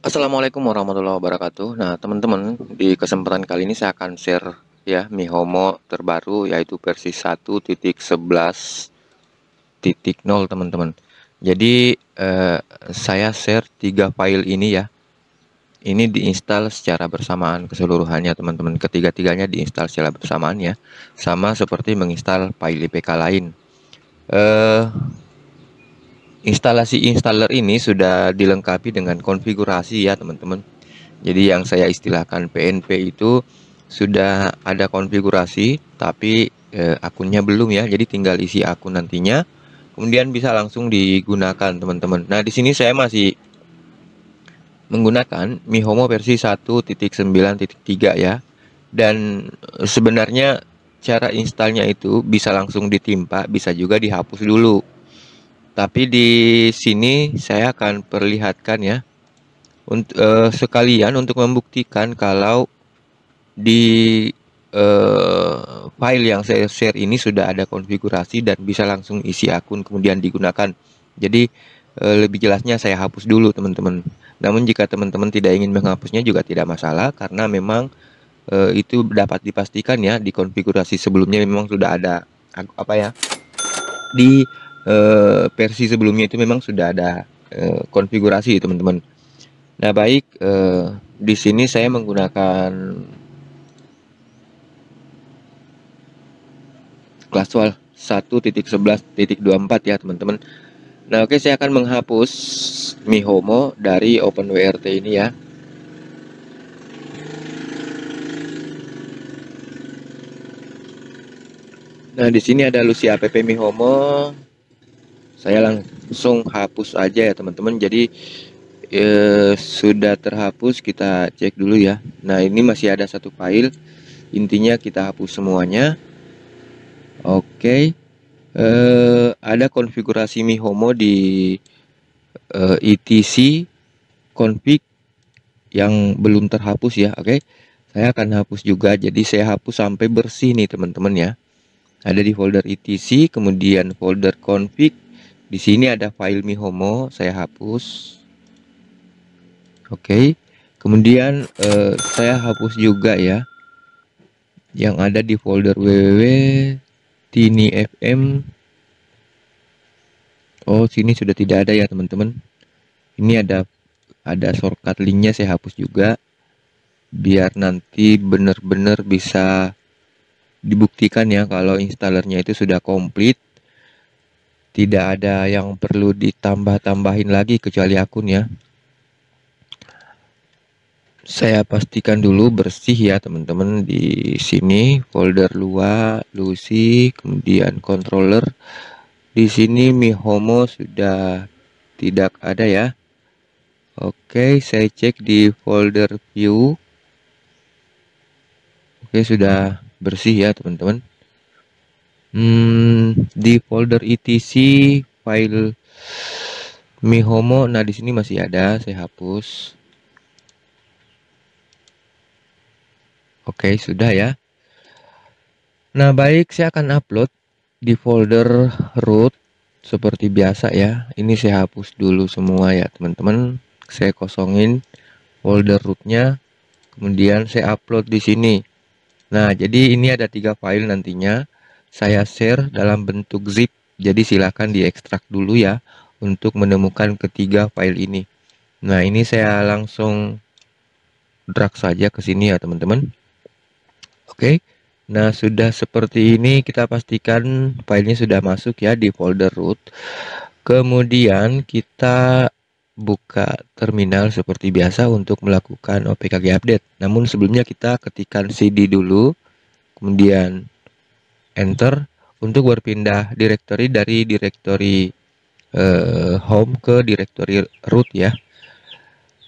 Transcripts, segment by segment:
Assalamualaikum warahmatullahi wabarakatuh. Nah, teman-teman, di kesempatan kali ini saya akan share ya Mihomo terbaru yaitu versi 1.11.0 teman-teman. Jadi saya share 3 file ini ya. Ini diinstal secara bersamaan keseluruhannya teman-teman. Ketiga-tiganya diinstal secara bersamaan ya. Sama seperti menginstal file IPK lain. Eh Instalasi installer ini sudah dilengkapi dengan konfigurasi ya teman-teman. Jadi yang saya istilahkan PNP itu sudah ada konfigurasi, tapi akunnya belum ya. Jadi tinggal isi akun nantinya, kemudian bisa langsung digunakan teman-teman. Nah di sini saya masih menggunakan Mihomo versi 1.9.3 ya. Dan sebenarnya cara installnya itu bisa langsung ditimpa, bisa juga dihapus dulu. Tapi di sini saya akan perlihatkan ya, untuk sekalian untuk membuktikan kalau di file yang saya share ini sudah ada konfigurasi dan bisa langsung isi akun kemudian digunakan. Jadi lebih jelasnya saya hapus dulu teman-teman. Namun jika teman-teman tidak ingin menghapusnya juga tidak masalah karena memang itu dapat dipastikan ya di konfigurasi sebelumnya memang sudah ada apa ya, di versi sebelumnya itu memang sudah ada konfigurasi teman-teman. Nah baik, di sini saya menggunakan Classwall 1.11.24 ya teman-teman. Nah oke, saya akan menghapus Mihomo dari OpenWRT ini ya. Nah di sini ada Lucia app Mihomo. Saya langsung hapus aja ya teman-teman. Jadi sudah terhapus, kita cek dulu ya. Nah ini masih ada satu file. Intinya kita hapus semuanya. Oke. Ada konfigurasi Mihomo di etc config yang belum terhapus ya. Oke, saya akan hapus juga. Jadi saya hapus sampai bersih nih teman-teman ya. Ada di folder etc, kemudian folder config. Di sini ada file Mihomo, saya hapus. Oke, kemudian saya hapus juga ya yang ada di folder www.tinifm. Oh, sini sudah tidak ada ya teman-teman. Ini ada shortcut linknya, saya hapus juga biar nanti benar-benar bisa dibuktikan ya kalau installernya itu sudah komplit, tidak ada yang perlu ditambah-tambahin lagi kecuali akun ya. Saya pastikan dulu bersih ya teman-teman. Di sini folder Lua, Lucy, kemudian controller. Di sini Mihomo sudah tidak ada ya. Oke, saya cek di folder view. Oke, sudah bersih ya teman-teman. Di folder etc file Mihomo, nah di sini masih ada, saya hapus. Oke, sudah ya. Nah, baik, saya akan upload di folder root seperti biasa ya. Ini saya hapus dulu semua ya, teman-teman. Saya kosongin folder rootnya, kemudian saya upload di sini. Nah, jadi ini ada 3 file nantinya. Saya share dalam bentuk zip. Jadi silahkan diekstrak dulu ya untuk menemukan ketiga file ini. Nah, ini saya langsung drag saja ke sini ya, teman-teman. Oke. Nah, sudah seperti ini, kita pastikan filenya sudah masuk ya di folder root. Kemudian kita buka terminal seperti biasa untuk melakukan OPKG update. Namun sebelumnya kita ketikkan cd dulu, kemudian enter untuk berpindah directory dari directory home ke directory root ya.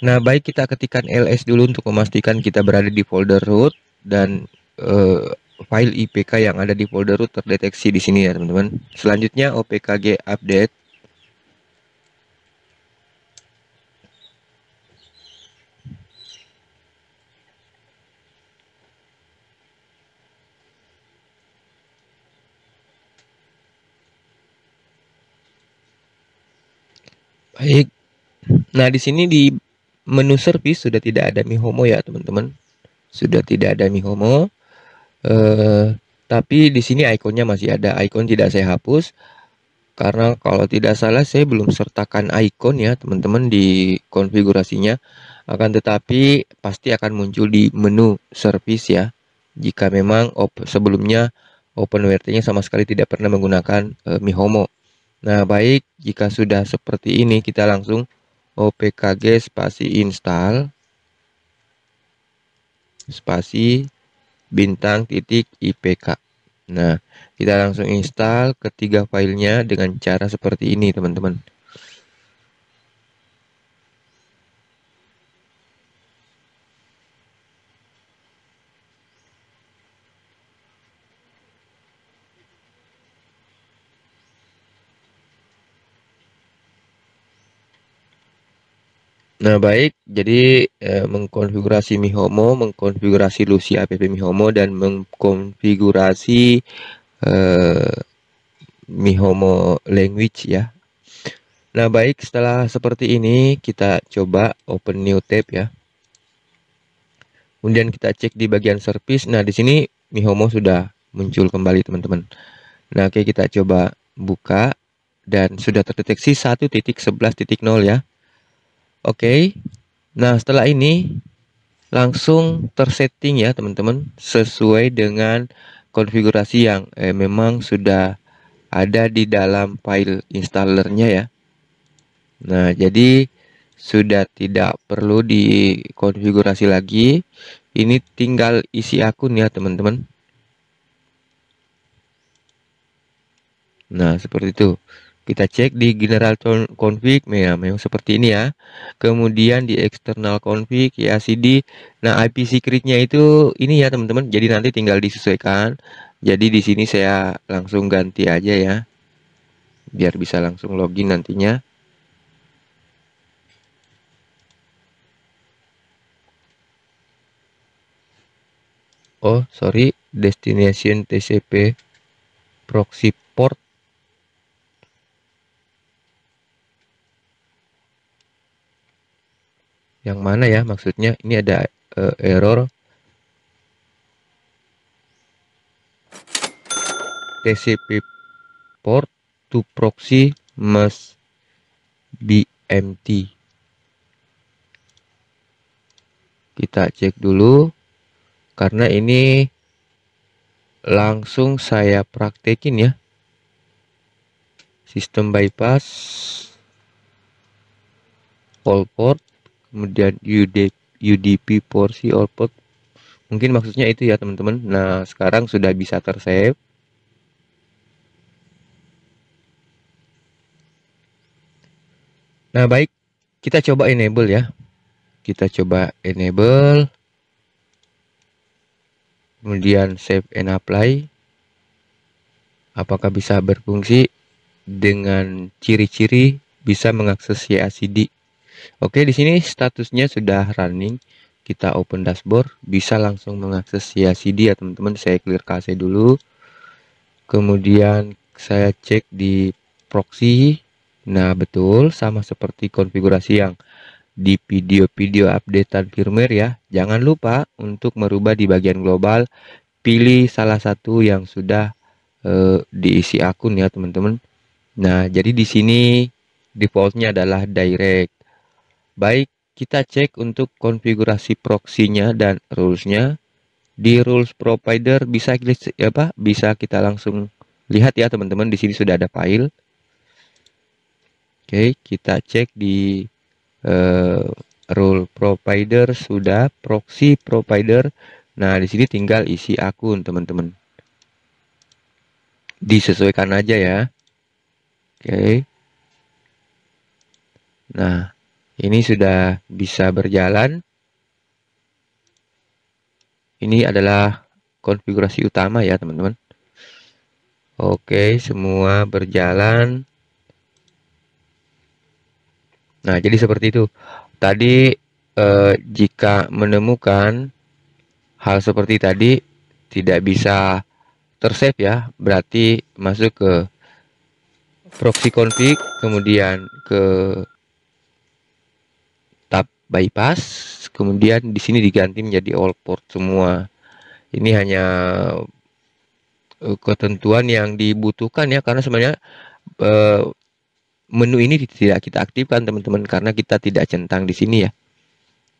Nah, baik, kita ketikkan ls dulu untuk memastikan kita berada di folder root dan file IPK yang ada di folder root terdeteksi di sini ya, teman-teman. Selanjutnya OPKG update. Baik. Nah, di sini di menu service sudah tidak ada Mihomo ya teman-teman, sudah tidak ada Mihomo. Tapi di sini ikonnya masih ada, icon tidak saya hapus karena kalau tidak salah saya belum sertakan icon ya teman-teman di konfigurasinya. Akan tetapi pasti akan muncul di menu service ya, jika memang sebelumnya OpenWRT-nya sama sekali tidak pernah menggunakan Mihomo. Nah baik, jika sudah seperti ini kita langsung opkg spasi install spasi bintang titik IPK. Nah, kita langsung install ketiga filenya dengan cara seperti ini, teman-teman. Nah, baik. Jadi, mengkonfigurasi Mihomo, mengkonfigurasi Lucy app Mihomo, dan mengkonfigurasi Mihomo language ya. Nah, baik. Setelah seperti ini, kita coba open new tab ya. Kemudian kita cek di bagian service. Nah, di sini Mihomo sudah muncul kembali, teman-teman. Nah, oke, kita coba buka dan sudah terdeteksi 1.11.0 ya. Oke. Nah, setelah ini langsung tersetting ya, teman-teman, sesuai dengan konfigurasi yang memang sudah ada di dalam file installernya ya. Nah, jadi sudah tidak perlu dikonfigurasi lagi. Ini tinggal isi akun ya, teman-teman. Nah, seperti itu. Kita cek di general config, memang seperti ini ya. Kemudian di external config, ya CD. Nah, IP secretnya itu ini ya, teman-teman. Jadi nanti tinggal disesuaikan. Jadi di sini saya langsung ganti aja ya, biar bisa langsung login nantinya. Oh, sorry, destination TCP proxy port. Yang mana ya maksudnya? Ini ada error. TCP port to proxy must be empty. Kita cek dulu, karena ini langsung saya praktekin ya. Sistem bypass all port, kemudian UDP porsi all port. Mungkin maksudnya itu ya, teman-teman. Nah, sekarang sudah bisa tersave. Nah, baik. Kita coba enable ya. Kita coba enable. Kemudian save and apply. Apakah bisa berfungsi dengan ciri-ciri bisa mengakses CACD? Oke, di sini statusnya sudah running. Kita open dashboard, bisa langsung mengakses CACD ya, teman-teman. Saya clear cache dulu. Kemudian saya cek di proxy. Nah, betul sama seperti konfigurasi yang di video-video updatean firmware ya. Jangan lupa untuk merubah di bagian global, pilih salah satu yang sudah diisi akun ya, teman-teman. Nah, jadi di sini defaultnya adalah direct. Baik, kita cek untuk konfigurasi proxy-nya dan rules-nya. Di rules provider bisa kita langsung lihat ya, teman-teman. Di sini sudah ada file. Oke, kita cek di rule provider, sudah proxy provider. Nah, di sini tinggal isi akun, teman-teman. Disesuaikan aja ya. Oke. Nah, ini sudah bisa berjalan. Ini adalah konfigurasi utama ya, teman-teman. Oke, semua berjalan. Nah, jadi seperti itu. Tadi jika menemukan hal seperti tadi tidak bisa tersave ya, berarti masuk ke proxy config, kemudian ke tab bypass, kemudian di sini diganti menjadi all port semua. Ini hanya ketentuan yang dibutuhkan ya, karena sebenarnya menu ini tidak kita aktifkan teman-teman, karena kita tidak centang di sini ya.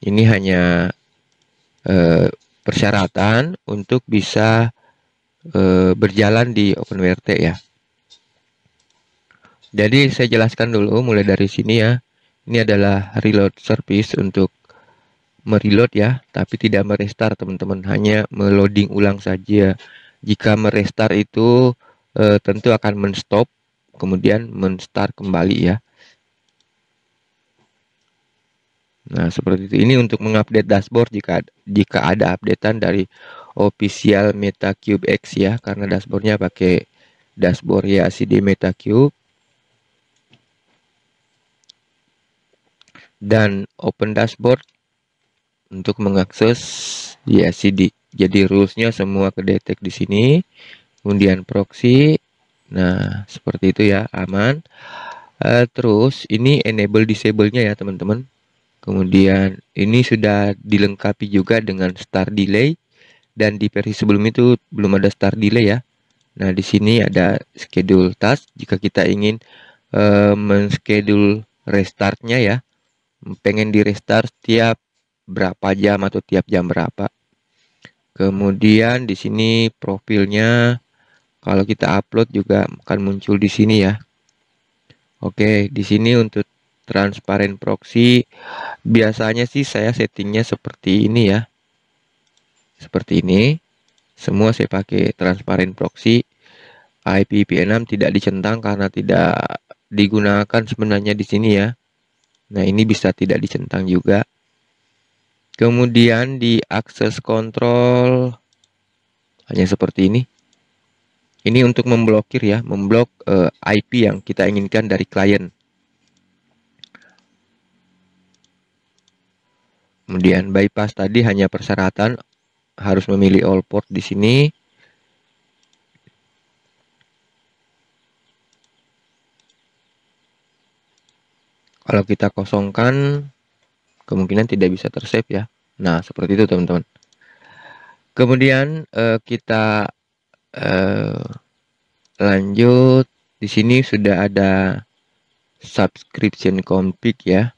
Ini hanya persyaratan untuk bisa berjalan di OpenWRT ya. Jadi saya jelaskan dulu mulai dari sini ya. Ini adalah reload service untuk mereload ya, tapi tidak merestart teman-teman, hanya meloading ulang saja. Jika merestart itu tentu akan menstop, kemudian menstart kembali ya. Nah, seperti itu. Ini untuk mengupdate dashboard jika ada updatean dari official MetaCube X ya, karena dashboardnya pakai dashboard ya YACD MetaCube. Dan open dashboard untuk mengakses YACD. Jadi rulesnya semua kedetek di sini. Kemudian proxy. Nah, seperti itu ya, aman. Terus ini enable disable-nya ya, teman-teman. Kemudian ini sudah dilengkapi juga dengan start delay, dan di versi sebelum itu belum ada start delay ya. Nah, di sini ada schedule task jika kita ingin men-schedule restartnya ya. Pengen di restart tiap berapa jam atau tiap jam berapa. Kemudian di sini profilnya kalau kita upload juga akan muncul di sini ya. Oke, di sini untuk transparent proxy biasanya sih saya settingnya seperti ini ya. Seperti ini. Semua saya pakai transparent proxy. IPv6 tidak dicentang karena tidak digunakan sebenarnya di sini ya. Nah, ini bisa tidak dicentang juga. Kemudian di access control hanya seperti ini. Ini untuk memblokir ya, memblok IP yang kita inginkan dari klien. Kemudian bypass tadi hanya persyaratan harus memilih all port di sini. Kalau kita kosongkan, kemungkinan tidak bisa tersave ya. Nah, seperti itu teman-teman. Kemudian kita lanjut. Di sini sudah ada subscription config ya.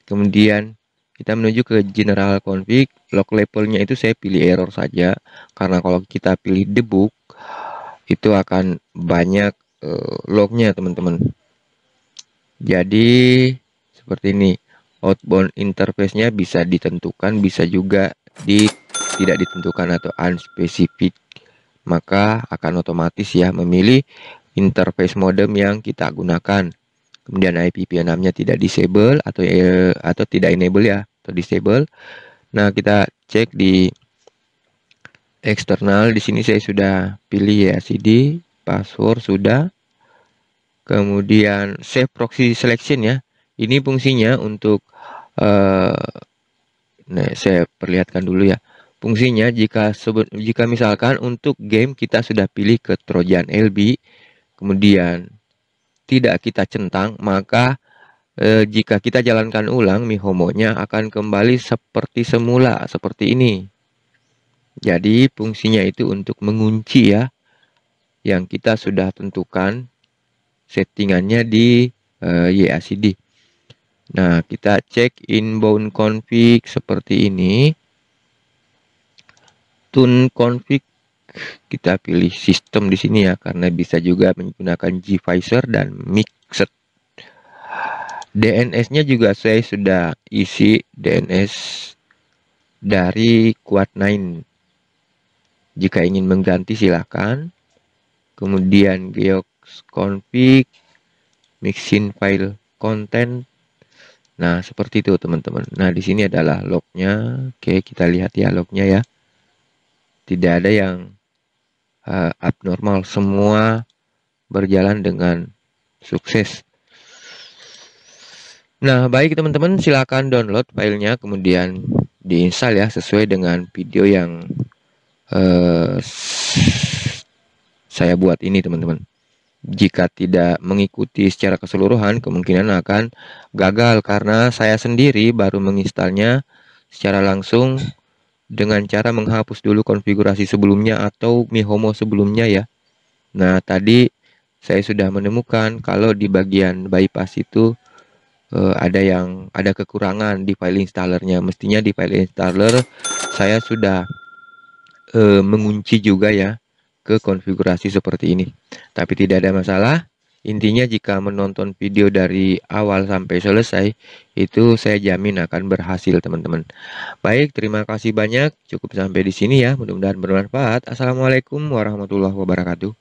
Kemudian kita menuju ke general config. Log labelnya itu saya pilih error saja, karena kalau kita pilih debug itu akan banyak lognya teman-teman. Jadi seperti ini. Outbound interface-nya bisa ditentukan, bisa juga tidak ditentukan atau unspecific. Maka akan otomatis ya memilih interface modem yang kita gunakan. Kemudian IPv6-nya tidak disable atau tidak enable ya, atau disable. Nah, kita cek di eksternal. Di sini saya sudah pilih ya YACD, password sudah. Kemudian save proxy selection ya. Ini fungsinya untuk nah, saya perlihatkan dulu ya. Fungsinya jika misalkan untuk game kita sudah pilih ke Trojan LB, kemudian tidak kita centang, maka jika kita jalankan ulang, mihomonya akan kembali seperti semula, seperti ini. Jadi fungsinya itu untuk mengunci ya, yang kita sudah tentukan settingannya di YACD. Nah, kita cek inbound config seperti ini. Tune config kita pilih sistem di sini ya, karena bisa juga menggunakan gvisor dan mixed. DNS-nya juga saya sudah isi DNS dari Quad9. Jika ingin mengganti silakan. Kemudian geox config, mixin file content. Nah, seperti itu teman-teman. Nah, di sini adalah lognya. Oke, kita lihat ya lognya ya. Tidak ada yang abnormal, semua berjalan dengan sukses. Nah, baik teman-teman, silakan download filenya kemudian diinstal ya, sesuai dengan video yang saya buat ini teman-teman. Jika tidak mengikuti secara keseluruhan, kemungkinan akan gagal karena saya sendiri baru menginstalnya secara langsung dengan cara menghapus dulu konfigurasi sebelumnya atau miHomo sebelumnya ya. Nah, tadi saya sudah menemukan kalau di bagian bypass itu ada kekurangan di file installernya. Mestinya di file installer saya sudah mengunci juga ya ke konfigurasi seperti ini. Tapi tidak ada masalah. Intinya jika menonton video dari awal sampai selesai, itu saya jamin akan berhasil teman-teman. Baik, terima kasih banyak. Cukup sampai di sini ya. Mudah-mudahan bermanfaat. Assalamualaikum warahmatullahi wabarakatuh.